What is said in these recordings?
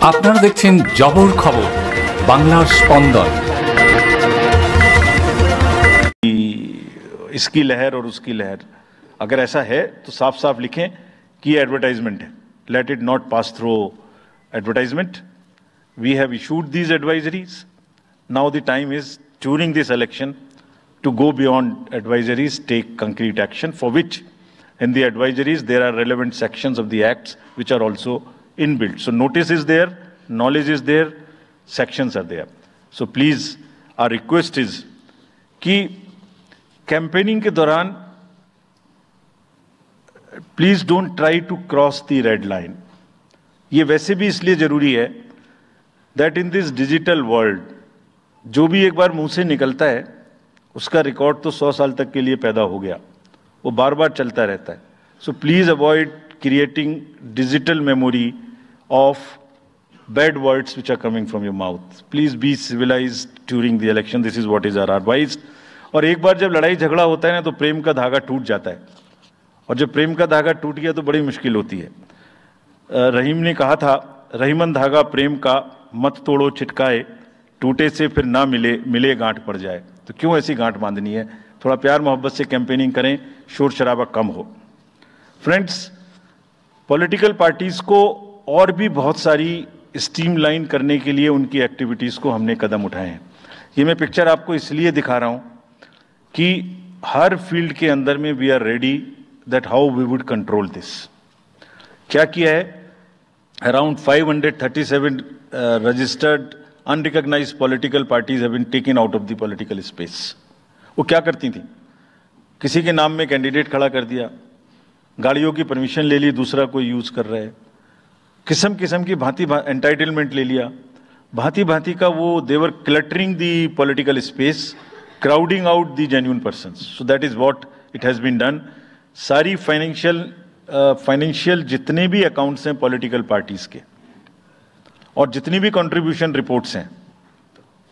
আপনারা দেখছেন জবর খবর বাংলার স্পন্দন। इसकी लहर और उसकी लहर, अगर ऐसा है तो साफ साफ लिखें कि एडवर्टाइजमेंट है. Let it not pass through advertisement. We have issued these advisories. Now the time is during this election to go beyond advisories, take concrete action, for which in the advisories there are relevant sections of the acts which are also inbuilt. So notice is there, knowledge is there, sections are there. So please, our request is कि campaigning के दौरान please don't try to cross the red line. ये वैसे भी इसलिए जरूरी है that in this digital world जो भी एक बार मुंह से निकलता है उसका रिकॉर्ड तो 100 साल तक के लिए पैदा हो गया, वो बार बार चलता रहता है. So please avoid creating digital memory of bad words which are coming from your mouth. Please be civilised during the election. This is what is our advice. और एक बार जब लड़ाई झगड़ा होता है ना तो प्रेम का धागा टूट जाता है, और जब प्रेम का धागा टूट गया तो बड़ी मुश्किल होती है. रहीम ने कहा था, रहीमन धागा प्रेम का मत तोड़ो चिटकाए, टूटे से फिर ना मिले, मिले गांठ पड़ जाए. तो क्यों ऐसी गांठ बांधनी है? थोड़ा प्यार मोहब्बत से कैंपेनिंग करें, शोर शराबा कम हो. फ्रेंड्स, पॉलिटिकल पार्टीज को और भी बहुत सारी स्ट्रीमलाइन करने के लिए उनकी एक्टिविटीज को हमने कदम उठाए हैं. ये मैं पिक्चर आपको इसलिए दिखा रहा हूं कि हर फील्ड के अंदर में we are ready that how we would control this. क्या किया है? Around 537 registered unrecognised political parties have been taken out of the political space. वो क्या करती थी? किसी के नाम में कैंडिडेट खड़ा कर दिया, गाड़ियों की परमिशन ले ली, दूसरा कोई यूज कर रहा है, किस्म किस्म की भांति एंटाइटलमेंट ले लिया, भांति भांति का वो they're cluttering the political space, crowding out the genuine persons. So that is what it has been done. सारी फाइनेंशियल जितने भी अकाउंट्स हैं पॉलिटिकल पार्टीज के और जितनी भी कंट्रीब्यूशन रिपोर्ट्स हैं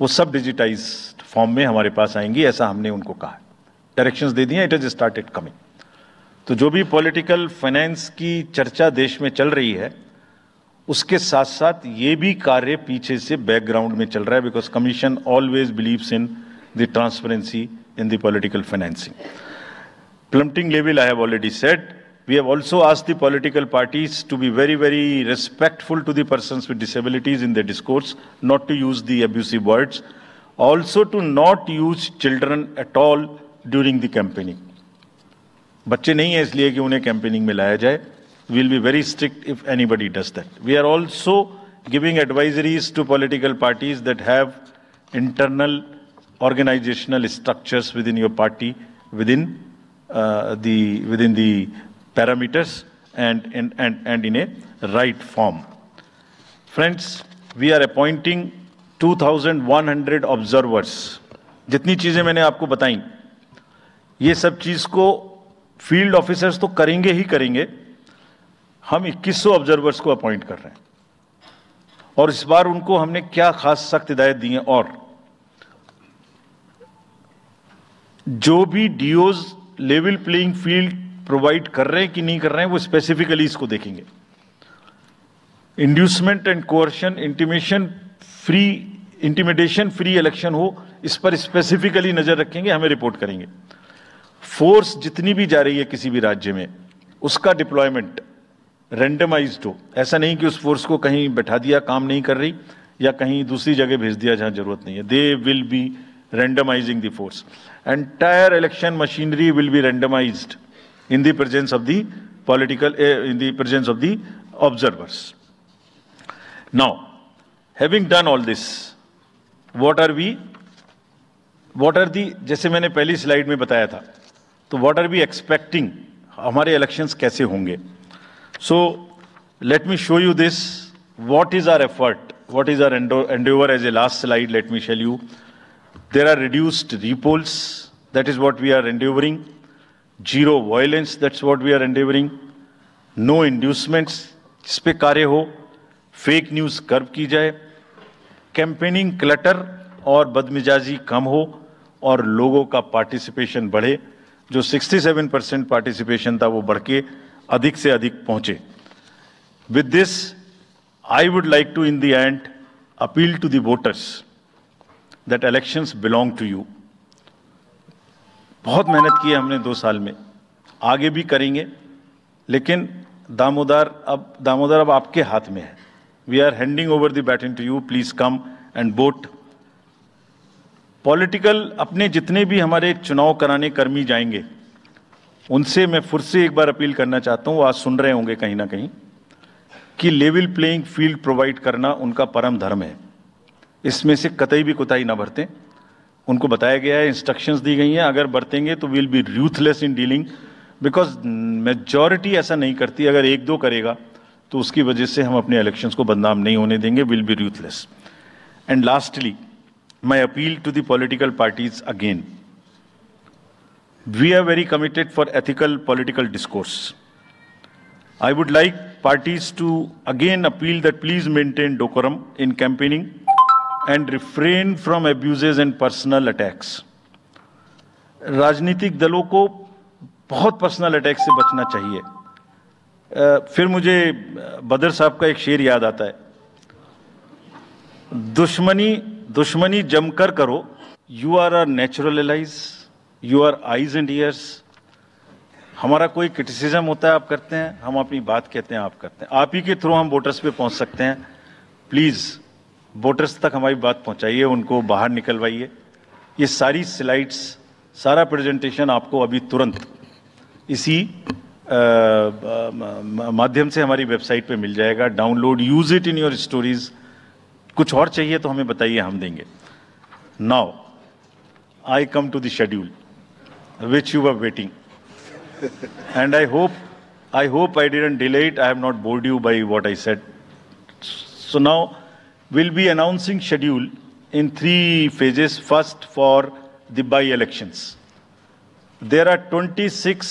वो सब डिजिटाइज्ड फॉर्म में हमारे पास आएंगी, ऐसा हमने उनको कहा. डायरेक्शंस दे दिए, इट इज स्टार्टेड कमिंग. तो जो भी पॉलिटिकल फाइनेंस की चर्चा देश में चल रही है उसके साथ साथ ये भी कार्य पीछे से बैकग्राउंड में चल रहा है, because commission always believes in the transparency in the political financing. Plumbing level I have already said. We have also asked the political parties to be very, very respectful to the persons with disabilities in their discourse, not to use the abusive words, also to not use children at all during the campaigning. बच्चे नहीं है इसलिए कि उन्हें campaigning में लाया जाए. We will be very strict if anybody does that. We are also giving advisories to political parties that have internal organizational structures within your party, within the parameters and in a right form. Friends, we are appointing 2,100 observers. जितनी चीजें मैंने आपको बताई, ये सब चीज को field officers तो करेंगे ही करेंगे. हम 2100 ऑब्जर्वर्स को अपॉइंट कर रहे हैं और इस बार उनको हमने क्या खास सख्त हिदायत दी है. और जो भी डीओज लेवल प्लेइंग फील्ड प्रोवाइड कर रहे हैं कि नहीं कर रहे हैं वो स्पेसिफिकली इसको देखेंगे. Inducement and coercion, intimidation free election हो, इस पर स्पेसिफिकली नजर रखेंगे, हमें रिपोर्ट करेंगे. फोर्स जितनी भी जा रही है किसी भी राज्य में उसका डिप्लॉयमेंट रैंडमाइज्ड हो. ऐसा नहीं कि उस फोर्स को कहीं बैठा दिया, काम नहीं कर रही, या कहीं दूसरी जगह भेज दिया जहां जरूरत नहीं है. They will be randomising the force. Entire election machinery will be randomised in the presence of the observers. Now, having done all this, what are the, जैसे मैंने पहली स्लाइड में बताया था, तो what are we expecting, हमारे elections कैसे होंगे? So let me show you this. What is our effort? What is our endeavor? As a last slide, let me tell you, there are reduced repolls. That is what we are endeavoring. Zero violence, that's what we are endeavoring. No inducements, इस पे कार्य हो. Fake news curve की जाए. Campaigning clutter और बदमिजाजी कम हो और लोगों का पार्टिसिपेशन बढ़े. जो 67% पार्टिसिपेशन था वो बढ़ के अधिक से अधिक पहुंचे. With this I would like to, in the end, appeal to the voters that elections belong to you. बहुत मेहनत की है हमने 2 साल में, आगे भी करेंगे, लेकिन दामोदर अब आपके हाथ में है. We are handing over the baton to you. Please come and vote. Political अपने जितने भी हमारे चुनाव कराने कर्मी जाएंगे, उनसे मैं फिर से एक बार अपील करना चाहता हूं, वो आज सुन रहे होंगे कहीं ना कहीं, कि लेवल प्लेइंग फील्ड प्रोवाइड करना उनका परम धर्म है. इसमें से कतई भी कोताही ना बरतें. उनको बताया गया है, इंस्ट्रक्शंस दी गई हैं, अगर बरतेंगे तो will be ruthless in dealing, because majority ऐसा नहीं करती. अगर 1-2 करेगा तो उसकी वजह से हम अपने इलेक्शंस को बदनाम नहीं होने देंगे. Will be ruthless. And lastly, my appeal to the political parties again. We are very committed for ethical political discourse. I would like parties to again appeal that please maintain decorum in campaigning and refrain from abuses and personal attacks. राजनीतिक दलों को बहुत personal attack से बचना चाहिए. फिर मुझे बदर साहब का एक शेर याद आता है, दुश्मनी जमकर करो. You are a natural allies, you are eyes and ears. हमारा कोई क्रिटिसिज्म होता है आप करते हैं, हम अपनी बात कहते हैं आप करते हैं. आप ही के थ्रू हम वोटर्स पे पहुंच सकते हैं. प्लीज वोटर्स तक हमारी बात पहुंचाइए, उनको बाहर निकलवाइए. ये सारी स्लाइड्स, सारा प्रेजेंटेशन आपको अभी तुरंत इसी माध्यम से हमारी वेबसाइट पे मिल जाएगा. Download, use it in your stories. कुछ और चाहिए तो हमें बताइए, हम देंगे. Now I come to the schedule which you were waiting, and I hope I didn't delay it. I have not bored you by what I said. So now we'll be announcing schedule in 3 phases. First, for the by-elections. There are 26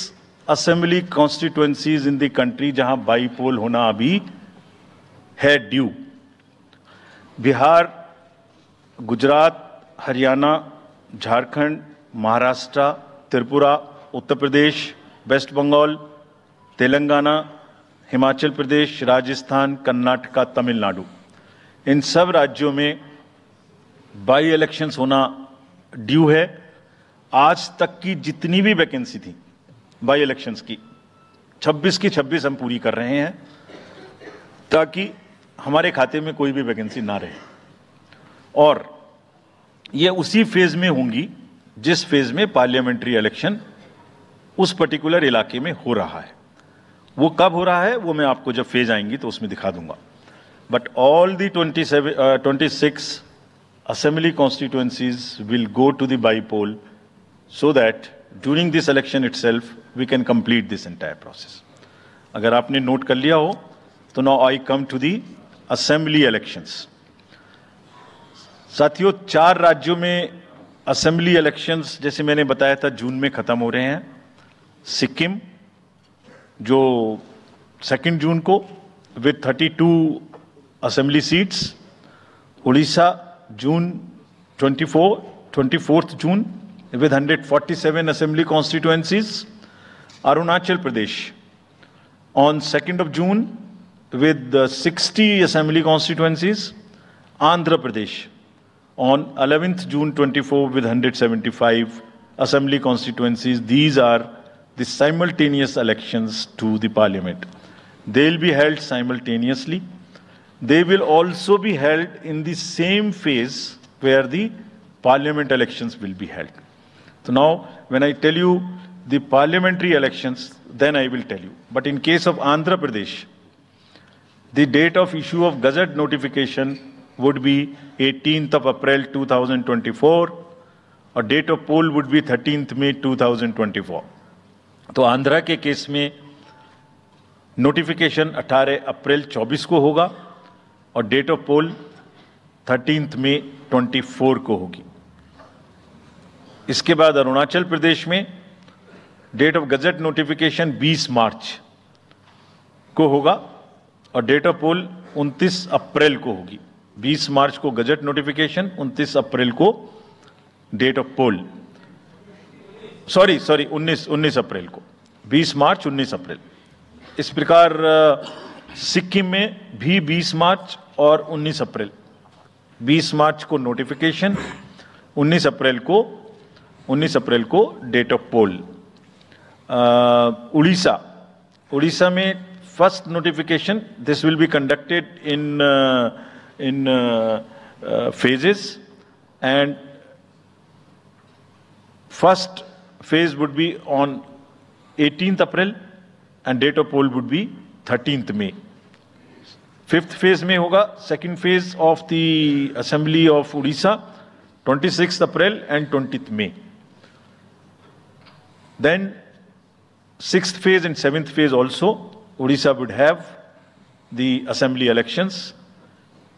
assembly constituencies in the country जहां by-poll होना अभी है due. Bihar, Gujarat, Haryana, Jharkhand, Maharashtra, Tripura, Uttar Pradesh, waste Bengal, Telangana, Himachal Pradesh, Rajasthan, Karnataka, Tamil Nadu. इन सब राज्यों में by elections होना due है. आज तक की जितनी भी वैकेंसी थी बाई इलेक्शंस की, 26 की 26 हम पूरी कर रहे हैं, ताकि हमारे खाते में कोई भी वैकेंसी ना रहे. और ये उसी फेज में होंगी जिस फेज में पार्लियामेंट्री इलेक्शन उस पर्टिकुलर इलाके में हो रहा है. वो कब हो रहा है वो मैं आपको जब फेज आएंगी तो उसमें दिखा दूंगा. But all the 26 assembly constituencies will go to the by-poll, so that during this election itself we can complete this entire process. अगर आपने नोट कर लिया हो तो now I come to the assembly elections. साथियों, 4 राज्यों में assembly elections जैसे मैंने बताया था जून में खत्म हो रहे हैं. सिक्किम जो 2 जून को with 32 assembly seats, Odisha June 24th June with 147 assembly constituencies, Arunachal Pradesh on 2nd of June with 60 assembly constituencies, Andhra Pradesh on 11th June 24 with 175 assembly constituencies. These are the simultaneous elections to the parliament. They will be held simultaneously. They will also be held in the same phase where the parliament elections will be held. So now, when I tell you the parliamentary elections, then I will tell you. But in case of Andhra Pradesh, the date of issue of Gazette notification would be 18th of April 2024, or date of poll would be 13th May 2024. तो आंध्रा के case में notification 18 अप्रैल 24 को होगा और date of पोल 13 मई 24 को होगी. इसके बाद अरुणाचल प्रदेश में डेट ऑफ गजट नोटिफिकेशन 20 मार्च को होगा और डेट ऑफ पोल 29 अप्रैल को होगी. 20 मार्च को गजट नोटिफिकेशन, 29 अप्रैल को डेट ऑफ पोल. सॉरी 19 अप्रैल को. 20 मार्च 19 अप्रैल. इस प्रकार सिक्किम में भी 20 मार्च और 19 अप्रैल, 20 मार्च को नोटिफिकेशन, 19 अप्रैल को डेट ऑफ पोल। उड़ीसा में first notification, this will be conducted in phases, and first phase would be on 18th April and date of poll would be 13th May. Fifth phase में होगा second phase of the Assembly of Odisha 26th April and 20th May. Then sixth phase and seventh phase also Odisha would have the Assembly elections.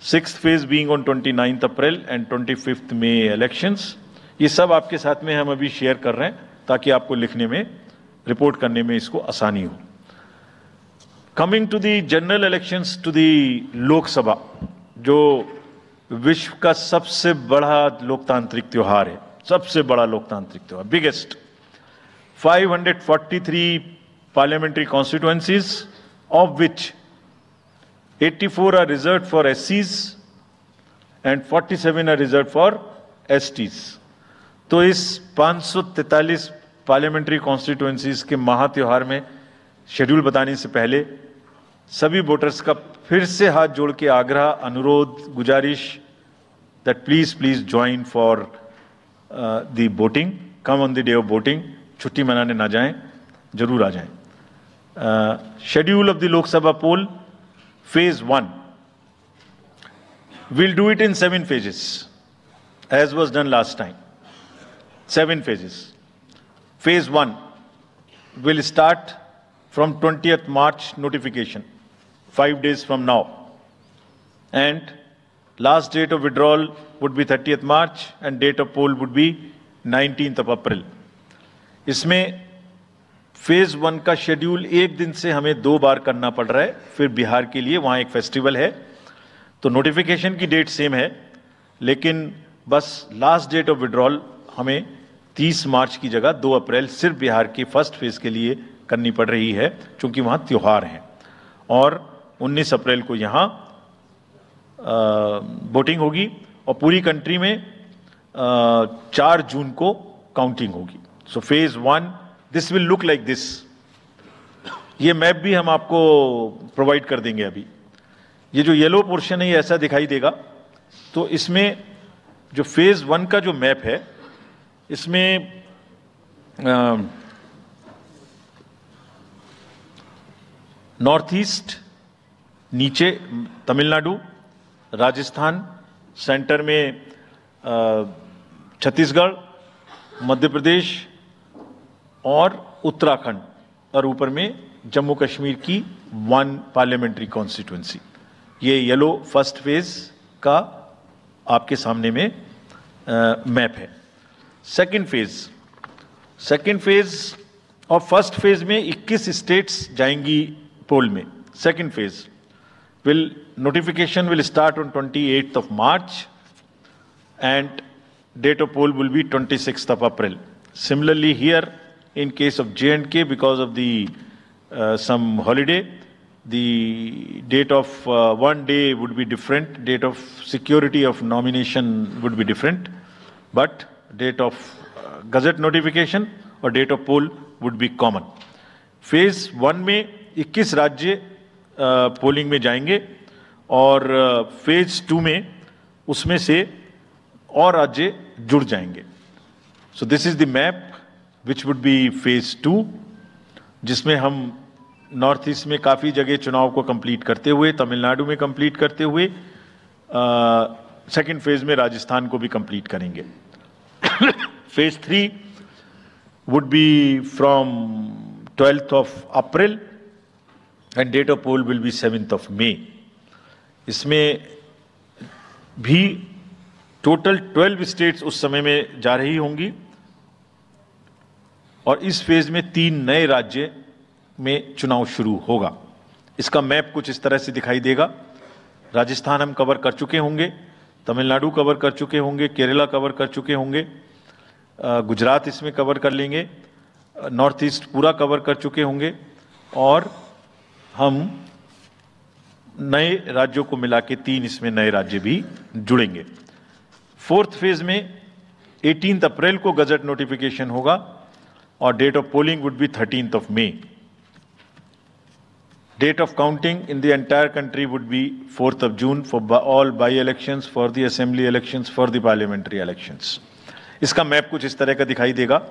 Sixth phase being on 29th April and 25th May elections. ये सब आपके साथ में हम अभी share कर रहे हैं ताकि आपको लिखने में, रिपोर्ट करने में इसको आसानी हो। Coming to the general elections to the Lok Sabha, जो विश्व का सबसे बड़ा लोकतांत्रिक त्योहार है, सबसे बड़ा लोकतांत्रिक त्योहार, biggest. 543 parliamentary constituencies, of which 84 are reserved for SCs and 47 are reserved for STs. तो इस 543 पार्लियामेंट्री कॉन्स्टिट्यूएंसीज के महात्योहार में शेड्यूल बताने से पहले सभी वोटर्स का फिर से हाथ जोड़ के आग्रह, अनुरोध, गुजारिश that please join for the voting, come on the day of voting, छुट्टी मनाने ना जाएं, जरूर आ जाएं। Schedule of the Lok Sabha poll, Phase 1, we'll do it in 7 phases, as was done last time. 7 phases. Phase 1 will start from 20th March notification, 5 days from now. And last date of withdrawal would be 30th March and date of poll would be 19th of April. इसमें phase 1 का schedule एक दिन से हमें 2 बार करना पड़ रहा है, फिर बिहार के लिए वहां एक फेस्टिवल है, तो नोटिफिकेशन की डेट सेम है, लेकिन बस लास्ट डेट ऑफ विड्रॉल हमें 30 मार्च की जगह 2 अप्रैल सिर्फ बिहार की फर्स्ट फेज के लिए करनी पड़ रही है, क्योंकि वहां त्योहार है। और 19 अप्रैल को यहां वोटिंग होगी और पूरी कंट्री में 4 जून को काउंटिंग होगी। So phase 1 this will look like this. ये मैप भी हम आपको प्रोवाइड कर देंगे अभी। ये जो येलो पोर्शन है ये ऐसा दिखाई देगा। तो इसमें जो फेज 1 का जो मैप है, इसमें नॉर्थ ईस्ट, नीचे तमिलनाडु, राजस्थान, सेंटर में छत्तीसगढ़, मध्य प्रदेश और उत्तराखंड, और ऊपर में जम्मू कश्मीर की 1 पार्लियामेंट्री कॉन्स्टिट्यूएंसी। ये येलो फर्स्ट फेज का आपके सामने में मैप है। सेकंड फेज और फर्स्ट फेज में 21 स्टेट्स जाएंगी पोल में। Second phase notification will start on 28th of March and date of poll will be 26th of April. Similarly here, in case of J&K, because of the some holiday, the date of one day would be different, date of security of nomination would be different, but date of gazette notification और date of poll would be common. Phase 1 में 21 राज्य polling में जाएंगे और phase 2 में उसमें से और राज्य जुड़ जाएंगे। So this is the map which would be phase 2, जिसमें हम नॉर्थ ईस्ट में काफ़ी जगह चुनाव को कंप्लीट करते हुए, तमिलनाडु में कंप्लीट करते हुए, सेकेंड फेज में राजस्थान को भी कंप्लीट करेंगे। Phase 3 would be from 12th of April and date of poll will be 7th of May. इसमें भी टोटल 12 स्टेट्स उस समय में जा रही होंगी और इस फेज में 3 नए राज्य में चुनाव शुरू होगा। इसका मैप कुछ इस तरह से दिखाई देगा। राजस्थान हम कवर कर चुके होंगे, तमिलनाडु कवर कर चुके होंगे, केरला कवर कर चुके होंगे, गुजरात इसमें कवर कर लेंगे, नॉर्थ ईस्ट पूरा कवर कर चुके होंगे और हम नए राज्यों को मिला के 3 इसमें नए राज्य भी जुड़ेंगे। 4th फेज में 18 अप्रैल को गजट नोटिफिकेशन होगा और date of polling would be 13 May. Date of counting in the entire country would be 4th June for all by-elections, for the assembly elections, for the parliamentary elections. इसका map कुछ इस तरह का दिखाई देगा।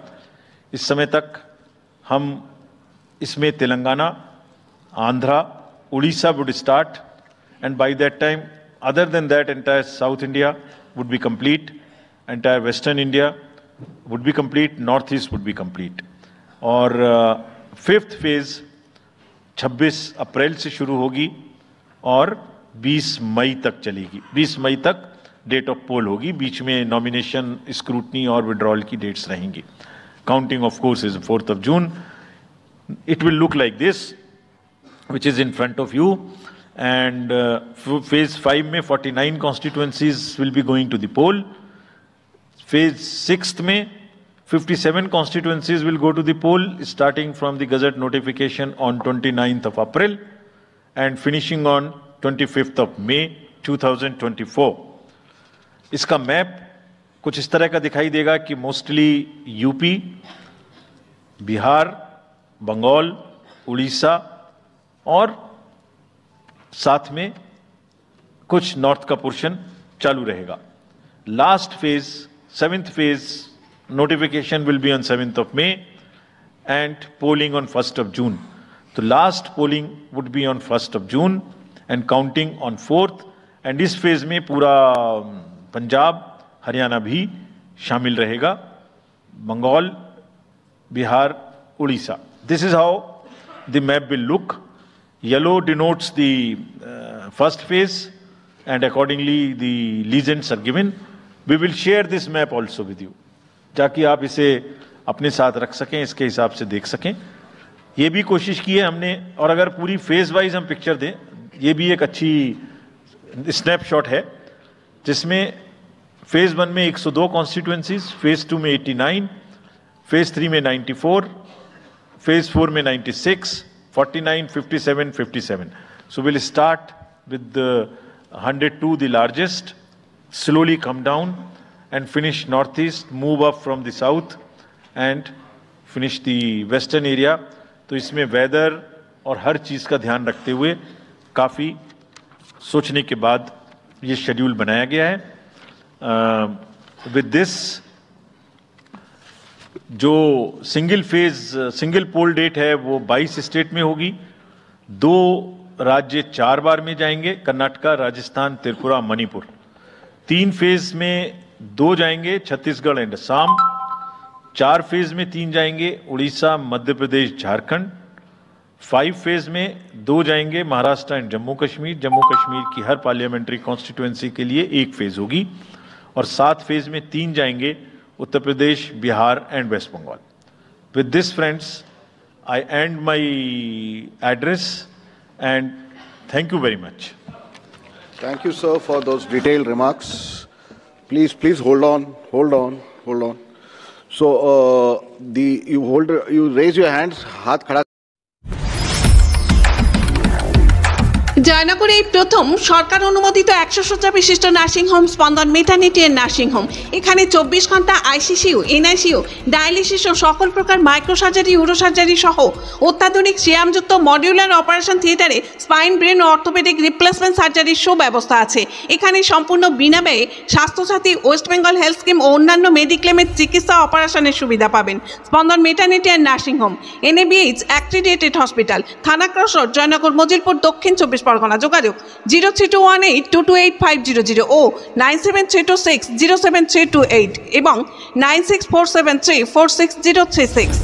इस समय तक हम इसमें Telangana, Andhra, Orissa would start, and by that time, other than that, entire South India would be complete, entire Western India would be complete, Northeast would be complete. और 5th phase 26 अप्रैल से शुरू होगी और 20 मई तक चलेगी। 20 मई तक डेट ऑफ पोल होगी, बीच में नॉमिनेशन, स्क्रूटनी और विड्रॉल की डेट्स रहेंगी। Counting of course is 4th June. It will look like this, which is in front of you, and phase 5 में 49 constituencies will be going to the poll. Phase 6th में 57 constituencies will go to the poll, starting from the Gazette notification on 29th April and finishing on 25th May 2024. इसका map कुछ इस तरह का दिखाई देगा कि मोस्टली यूपी, बिहार, बंगाल, उड़ीसा और साथ में कुछ नॉर्थ का पोर्शन चालू रहेगा। Last phase 7th phase notification will be on 7th May and polling on 1st June. तो last polling would be on 1st June and counting on 4th, and इस phase में पूरा पंजाब, हरियाणा भी शामिल रहेगा, Bengal, Bihar, Orissa. This is how the map will look. Yellow denotes the first phase and accordingly the legends are given. We will share this map also with you, ताकि आप इसे अपने साथ रख सकें, इसके हिसाब से देख सकें। ये भी कोशिश की है हमने, और अगर पूरी फेज वाइज हम पिक्चर दें, ये भी एक अच्छी स्नैपशॉट है, जिसमें फेज 1 में 102 कॉन्स्टिट्यूएंसीज, फेज 2 में 89, फेज 3 में 94, फेज 4 में 96, 49, 57, 57. So we'll start with the 102, the largest, slowly come down and finish northeast, move up from the south and finish the western area. तो इसमें वेदर और हर चीज़ का ध्यान रखते हुए काफ़ी सोचने के बाद ये शेड्यूल बनाया गया है। विद दिस जो सिंगल पोल डेट है वो 22 स्टेट में होगी। 2 राज्य 4 बार में जाएंगे, कर्नाटका, राजस्थान, त्रिपुरा, मणिपुर। 3 फेज में 2 जाएंगे, छत्तीसगढ़ एंड असम। 4 फेज में 3 जाएंगे, उड़ीसा, मध्य प्रदेश, झारखंड। 5 फेज में 2 जाएंगे, महाराष्ट्र एंड जम्मू कश्मीर। जम्मू कश्मीर की हर पार्लियामेंट्री कॉन्स्टिट्यूएंसी के लिए 1 फेज होगी। और 7 फेज में 3 जाएंगे, Uttar Pradesh, Bihar and West Bengal. With this friends, I and my address and thank you very much. Thank you, sir, for those detailed remarks. Please hold on. So, you raise your hands, हाथ खड़ा। জয়নগরে এই প্রথম সরকার অনুমোদিত 100 শয্যা বিশিষ্ট nursing home স্পন্দন maternity and nursing home. এখানে 24 ঘন্টা আইসিসিইউ, এনআইসিইউ, ডায়ালিসিস ও সকল প্রকার মাইক্রোসার্জারি, ইউরোসার্জারি সহ অত্যাধুনিক সিয়ামযুক্ত মডিউলার অপারেশন থিয়েটারে স্পাইন, ব্রেন ও অর্থোপেডিক রিপ্লেসমেন্ট সার্জারির সুব্যবস্থা আছে। এখানে সম্পূর্ণ বিনামূল্যে Swasthya Sathi, West Bengal health scheme ও অন্যান্য মেডিক্লেমের চিকিৎসা অপারেশনের সুবিধা পাবেন। Spandan maternity and nursing home, NABH accredited hospital, Thana cross road, Joynagar, Majilpur, Dakshin 24 Pargana. যোগাযোগ 03218228500 ও 9732607328 এবং 9647346036।